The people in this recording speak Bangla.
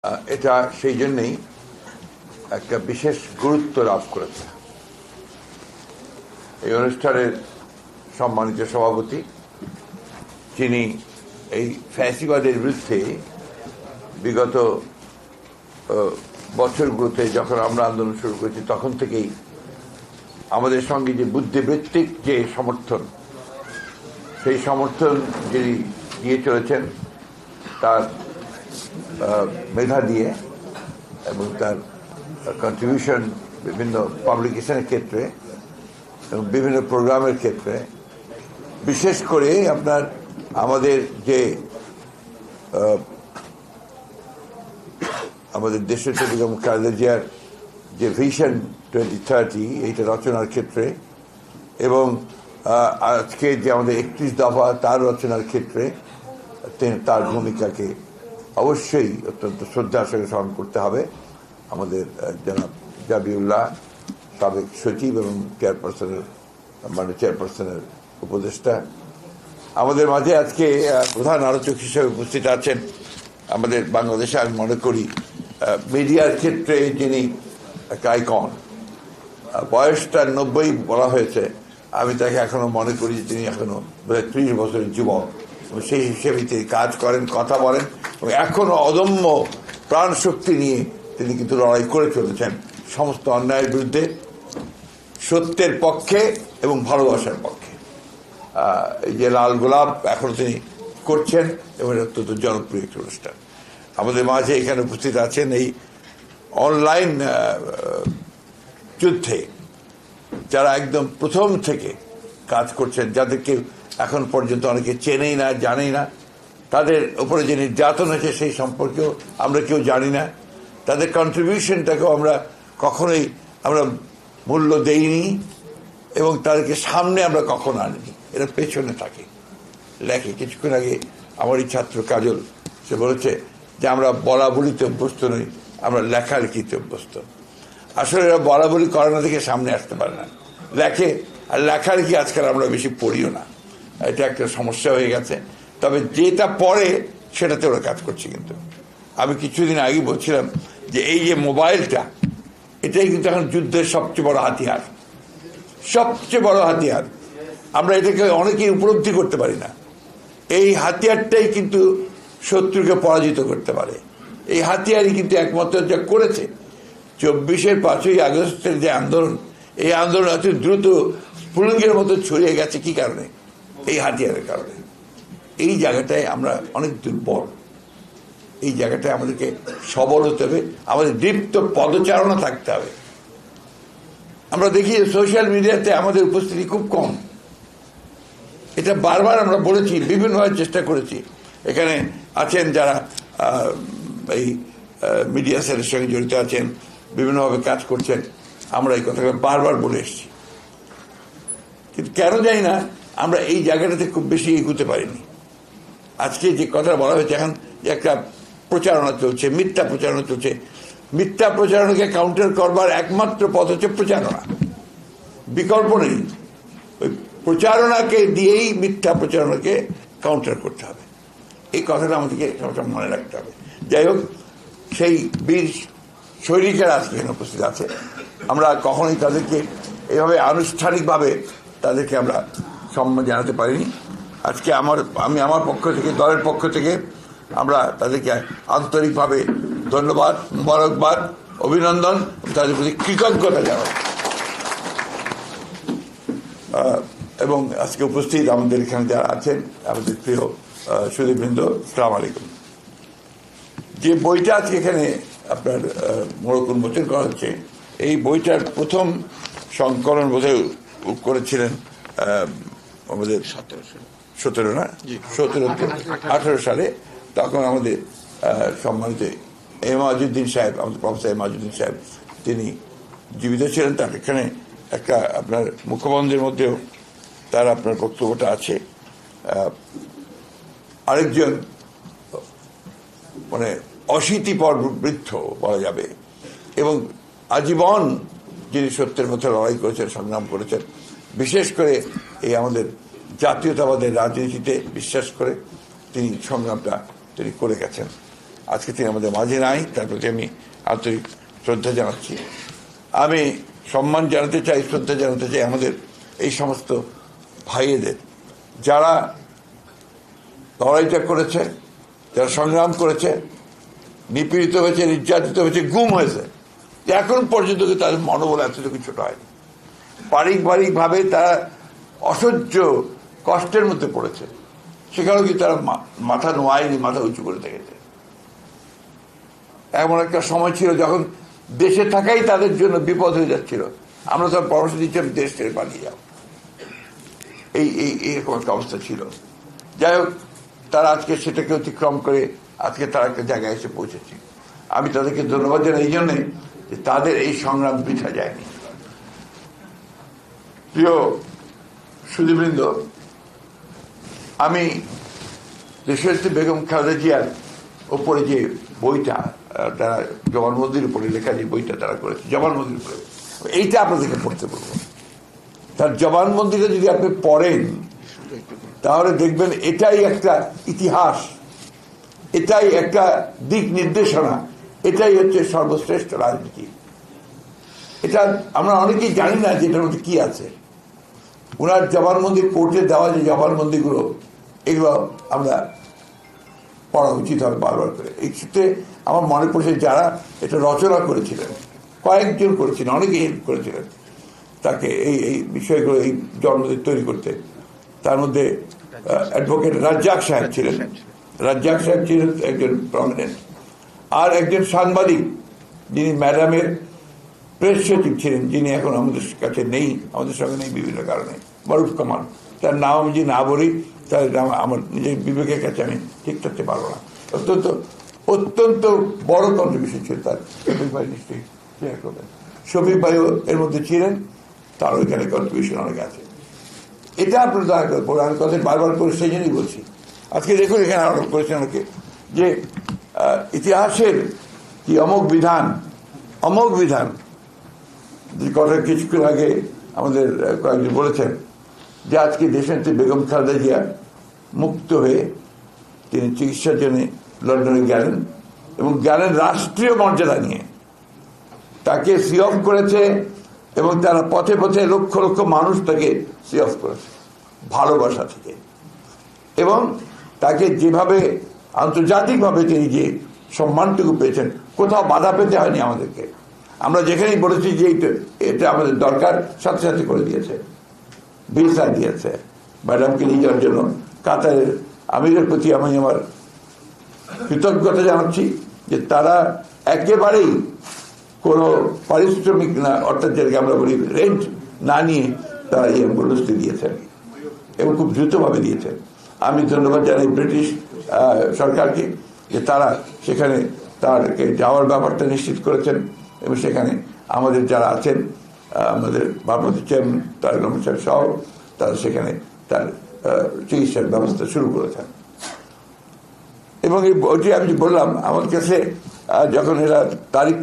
এটা সেই জন্যই একটা বিশেষ গুরুত্ব লাভ করেছে। এই অনুষ্ঠানের সম্মানিত সভাপতি, যিনি এই ফ্যাসিবাদের বিরুদ্ধে বিগত বছরগুলোতে যখন আমরা আন্দোলন শুরু করেছি তখন থেকেই আমাদের সঙ্গে যে বুদ্ধিবৃত্তিক যে সমর্থন, সেই সমর্থন যিনি দিয়ে চলেছেন তার মেধা দিয়ে এবং তার কন্ট্রিবিউশন বিভিন্ন পাবলিকেশনের ক্ষেত্রে এবং বিভিন্ন প্রোগ্রামের ক্ষেত্রে, বিশেষ করে আপনার আমাদের যে আমাদের দেশের বেগম খালেদা জিয়ার যে ভিশন 2030 এইটা রচনার ক্ষেত্রে এবং আজকে যে আমাদের 31 দফা তার রচনার ক্ষেত্রে তার ভূমিকাকে অবশ্যই অত্যন্ত শ্রদ্ধার সঙ্গে স্মরণ করতে হবে। আমাদের জনাব জাবিউল্লাহ, সাবেক সচিব এবং চেয়ারপারসনের উপদেষ্টা, আমাদের মাঝে আজকে প্রধান আলোচক হিসেবে উপস্থিত আছেন আমাদের বাংলাদেশে আমি মনে করি মিডিয়ার ক্ষেত্রে যিনি একটা আইকন। বয়সটা 90 বলা হয়েছে, আমি তাকে এখনো মনে করি যে তিনি এখনো 30 বছরের যুবক এবং সেই হিসেবে তিনি কাজ করেন, কথা বলেন এবং এখনো অদম্য প্রাণ শক্তি নিয়ে তিনি কিন্তু লড়াই করে চলেছেন সমস্ত অন্যায়ের বিরুদ্ধে, সত্যের পক্ষে এবং ভালোবাসার পক্ষে। এই যে লাল গোলাপ এখনো তিনি করছেন এবং অত্যন্ত জনপ্রিয় একটি অনুষ্ঠান। আমাদের মাঝে এখানে উপস্থিত আছেন এই অনলাইন যুদ্ধে যারা একদম প্রথম থেকে কাজ করছেন, যাদেরকে এখন পর্যন্ত অনেকে চেনেই না, জানেই না, তাদের উপরে যে নির্যাতন হয়েছে সেই সম্পর্কেও আমরা কেউ জানি না, তাদের কন্ট্রিবিউশনটাকেও আমরা কখনোই মূল্য দেইনি এবং তাদেরকে সামনে আমরা কখনো আনিনি। এরা পেছনে থাকে, লেখে। কিছুক্ষণ আগে আমারই ছাত্র কাজল, সে বলেছে যে আমরা বলা বলিতে অভ্যস্ত নই, আমরা লেখালেখিতে অভ্যস্ত। আসলে এরা বলা বলি করে না থেকে সামনে আসতে পারে না, লেখে। আর লেখালেখি আজকাল আমরা বেশি পড়িও না, এটা একটা সমস্যা হয়ে গেছে। তবে যেটা পড়ে সেটাতে ওরা কাজ করছে। কিন্তু আমি কিছুদিন আগে বলছিলাম যে এই যে মোবাইলটা, এটাই কিন্তু এখন যুদ্ধের সবচেয়ে বড় হাতিয়ার, সবচেয়ে বড় হাতিয়ার। আমরা এটাকে অনেকেই উপলব্ধি করতে পারি না। এই হাতিয়ারটাই কিন্তু শত্রুকে পরাজিত করতে পারে। এই হাতিয়ারই কিন্তু একমাত্র যা করেছে 24-এর 5ই আগস্টের যে আন্দোলন, এই আন্দোলন এত দ্রুত স্ফুলিঙ্গের মতো ছড়িয়ে গেছে কি কারণে? এই হাতিয়ারের কারণে। এই জায়গাটায় আমরা অনেক দুর্বল। এই জায়গাটায় আমাদেরকে সবল হতে হবে, আমাদের দীপ্ত পদচারণা থাকতে হবে। আমরা দেখি সোশ্যাল মিডিয়াতে আমাদের উপস্থিতি খুব কম। এটা বারবার আমরা বলেছি, বিভিন্নভাবে চেষ্টা করেছি। এখানে আছেন যারা এই মিডিয়া সেলের সঙ্গে জড়িত আছেন, বিভিন্নভাবে কাজ করছেন, আমরা এই কথাটা বারবার বলে এসেছি। কিন্তু কেন জানি না আমরা এই জায়গাটাতে খুব বেশি এগোতে পারিনি। আজকে যে কথা বলা হয়েছে, এখন যে একটা প্রচারণা চলছে, মিথ্যা প্রচারণা চলছে, মিথ্যা প্রচারণাকে কাউন্টার করবার একমাত্র পথ হচ্ছে প্রচারণা, বিকল্প নেই। ওই প্রচারণাকে দিয়েই মিথ্যা প্রচারণাকে কাউন্টার করতে হবে। এই কথাটা আমাদেরকে সবসময় মনে রাখতে হবে। যাই হোক, সেই বীর সৈনিকেরা আজকে এখানে উপস্থিত আছে। আমরা কখনোই তাদেরকে এভাবে আনুষ্ঠানিকভাবে তাদেরকে আমরা সম্মান জানাতে পারিনি। আজকে আমি আমার পক্ষ থেকে, দলের পক্ষ থেকে আমরা তাদেরকে আন্তরিকভাবে ধন্যবাদ, মোবারকবাদ, অভিনন্দন, তাদের প্রতি কৃতজ্ঞতা জানাই। এবং আজকে উপস্থিত আমাদের এখানে যারা আছেন, আমাদের প্রিয় সুধীবৃন্দ, আসসালামু আলাইকুম। যে বইটা আজকে এখানে আপনার মোড়ক উন্মোচন করা হচ্ছে, এই বইটার প্রথম সংকলন বোধহয় করেছিলেন আমাদের 18 সালে। তখন আমাদের সম্মানিত এমাজউদ্দিন সাহেব, আমাদের প্রফেসর এমাজউদ্দিন সাহেব, তিনি জীবিত ছিলেন। তার এখানে একটা আপনার মুখবন্ধের মধ্যেও তার আপনার বক্তব্যটা আছে। আরেকজন মানে অশীতিপর বৃদ্ধ বলা যাবে এবং আজীবন যিনি সত্যের পথে লড়াই করেছেন, সংগ্রাম করেছেন, বিশেষ করে এই আমাদের জাতীয়তাবাদের রাজনীতিতে বিশ্বাস করে তিনি সংগ্রামটা তিনি করে গেছেন। আজকে তিনি আমাদের মাঝে নাই, তার প্রতি আমি আন্তরিক শ্রদ্ধা জানাচ্ছি। আমি সম্মান জানাতে চাই, শ্রদ্ধা জানাতে চাই আমাদের এই সমস্ত ভাইয়েদের যারা লড়াইটা করেছে, যারা সংগ্রাম করেছে, নিপীড়িত হয়েছে, নির্যাতিত হয়েছে, গুম হয়েছে, এখন পর্যন্ত তাদের মনোবল এতটুকু ছোট হয়নি। পারিবারিকভাবে তারা অসহ্য কষ্টের মধ্যে পড়েছে, সেখানেও কি তারা মাথা নোয়ায়নি, মাথা উঁচু করে দেখেছে। এমন একটা সময় ছিল যখন দেশে থাকাই তাদের জন্য বিপদ হয়ে যাচ্ছিল, আমরা তো পরামর্শ দিচ্ছিলাম দেশ ছেড়ে পালিয়ে যাও, এইরকম একটা অবস্থা ছিল। যাই হোক, তারা আজকে সেটাকে অতিক্রম করে আজকে তারা একটা জায়গায় এসে পৌঁছেছে। আমি তাদেরকে ধন্যবাদ জানাই এই জন্যে যে তাদের এই সংগ্রাম বৃথা যায়নি। প্রিয় সুধীবৃন্দ, আমি দেশনেত্রী বেগম খালেদা জিয়ার ওপরে যে বইটা তারা জবানবন্দির উপরে লেখা, যে বইটা তারা করেছে জবানবন্দির উপরে, এইটা আপনাদেরকে পড়তে বলবো। তার জবানবন্দিটা যদি আপনি পড়েন তাহলে দেখবেন এটাই একটা ইতিহাস, এটাই একটা দিক নির্দেশনা, এটাই হচ্ছে সর্বশ্রেষ্ঠ রাজনীতি। এটা আমরা অনেকেই জানি না যে এটার মধ্যে কি আছে। ওনার জবানবন্দি কোর্টে দেওয়া যে জবানবন্দিগুলো, এগুলো আমরা পড়া উচিত হবে বারবার করে। এই ক্ষেত্রে আমার মনে পড়ছে যারা এটা রচনা করেছিলেন, কয়েকজন করেছিলেন, অনেকে হেল্প করেছিলেন তাকে এই বিষয়গুলো, এই জন্মদিন তৈরি করতে। তার মধ্যে অ্যাডভোকেট রাজ্জাক সাহেব ছিলেন, রাজ্জাক সাহেব ছিলেন একজন প্রমিনেন্ট। আর একজন সাংবাদিক যিনি ম্যাডামের প্রেস সচিব ছিলেন, যিনি এখন আমাদের কাছে নেই, আমাদের সঙ্গে নেই বিভিন্ন কারণে, মারুফ কামাল। তার নাম আমি যদি না বলি তার নাম আমার নিজের বিবেকের কাছে আমি ঠিক থাকতে পারবো না। অত্যন্ত অত্যন্ত বড় কন্ট্রিবিউশন ছিল তার। শফিক ভাই নিশ্চয়ই শেয়ার করবেন, শফিক ভাইও এর মধ্যে ছিলেন, তার ওইখানে কন্ট্রিবিউশন অনেক আছে। এটা আপনার দয়া করে পড়ে, আমি কথা বারবার করে সেই জন্যই বলছি। আজকে দেখুন এখানে আরোপ করেছেন অনেকে যে ইতিহাসের কি অমোঘ বিধান, অমোঘ বিধান। যে কথা কিছুক্ষণ আগে আমাদের কয়েকজন বলেছেন যে আজকে দেশনেত্রী বেগম খালেদা জিয়া মুক্ত হয়ে তিনি চিকিৎসার জন্য লন্ডনে গেলেন এবং গেলেন রাষ্ট্রীয় মর্যাদা নিয়ে। তাকে সি অফ করেছে এবং তারা পথে পথে লক্ষ লক্ষ মানুষ তাকে সি অফ করেছে ভালোবাসা থেকে। এবং তাকে যেভাবে আন্তর্জাতিকভাবে তিনি যে সম্মানটুকু পেয়েছেন, কোথাও বাধা পেতে হয়নি আমাদেরকে। আমরা যেখানেই বলেছি যে এটা আমাদের দরকার, সাথে সাথে করে দিয়েছে, ভিসা দিয়েছে ম্যাডামকে নিয়ে যাওয়ার জন্য। কাতারের আমিরের প্রতি আমি আমার কৃতজ্ঞতা জানাচ্ছি যে তারা একেবারেই কোনো পারিশ্রমিক না, অর্থাৎ যেটাকে আমরা বলি রেন্ট না নিয়ে তারা এই অ্যাম্বুলেন্সটি দিয়েছেন এবং খুব দ্রুতভাবে দিয়েছেন। আমি ধন্যবাদ জানাই ব্রিটিশ সরকারকে যে তারা সেখানে তারকে যাওয়ার ব্যাপারটা নিশ্চিত করেছেন এবং সেখানে আমাদের যারা আছেন, আমাদের ভারপ্রাপ্ত চেয়ারম্যান তারেক রহমান সাহেব সহ, তারা সেখানে তার চিকিৎসার ব্যবস্থা শুরু করেছেন। এবং এই বইটি আমি বললাম আমার কাছে যখন এরা তারিখ